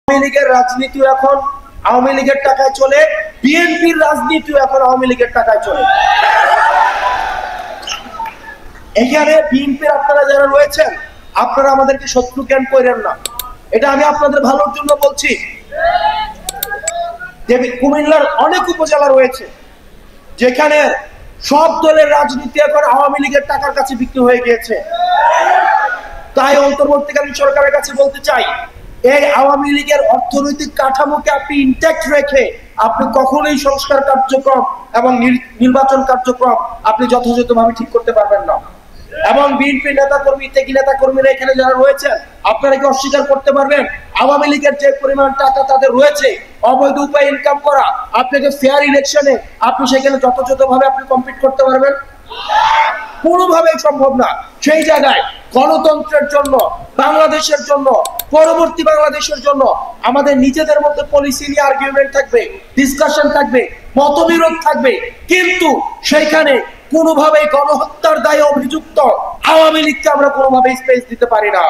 আওয়ামী লীগের রাজনীতিও এখন আওয়ামী লীগের টাকায় চলে, বিএনপির রাজনীতিও এখন আওয়ামী লীগের টাকায় চলে। এখানে বিএনপির আপনারা যারা রয়েছেন, আপনারা আমাদেরকে শত্রু জ্ঞান করেন না, এটা আমি আপনাদের ভালোর জন্য বলছি। যে কুমিল্লার অনেক উপজেলা রয়েছে যেখানে সব দলের রাজনীতি এখন আওয়ামী লীগের টাকার কাছে বিক্রি হয়ে গিয়েছে। তাই অন্তর্বর্তীকালীন সরকারের কাছে বলতে চাই, এই আওয়ামী লীগের অর্থনৈতিক কাঠামোকে আপনি ইনট্যাক্ট রেখে আপনি কখনোই সংস্কার কার্যক্রম এবং নির্বাচন কার্যক্রম আপনি যথাযথভাবে ঠিক করতে পারবেন না। এবং বিএনপি নেতাকর্মী থেকে নেতাকর্মীরা এখানে যারা রয়েছেন, আপনারা কি অস্বীকার করতে পারবেন আওয়ামী লীগের যে পরিমাণ টাকা তাদের রয়েছে অবৈধ উপায়ে ইনকাম করা, আপনাকে ফেয়ার ইলেকশনে আপনি সেখানে যথাযথভাবে আপনি কম্পিট করতে পারবেন? কোনোভাবেই সম্ভব না। সেই জায়গায় গণতন্ত্রের জন্য, বাংলাদেশের জন্য, পরবর্তী বাংলাদেশের জন্য আমাদের নিজেদের মধ্যে পলিসি নিয়ে আর্গুমেন্ট থাকবে, ডিসকাশন থাকবে, মতবিরোধ থাকবে, কিন্তু সেইখানে কোনোভাবেই গণহত্যার দায়ে অভিযুক্ত আওয়ামী লীগকে আমরা কোনোভাবেই স্পেস দিতে পারি না।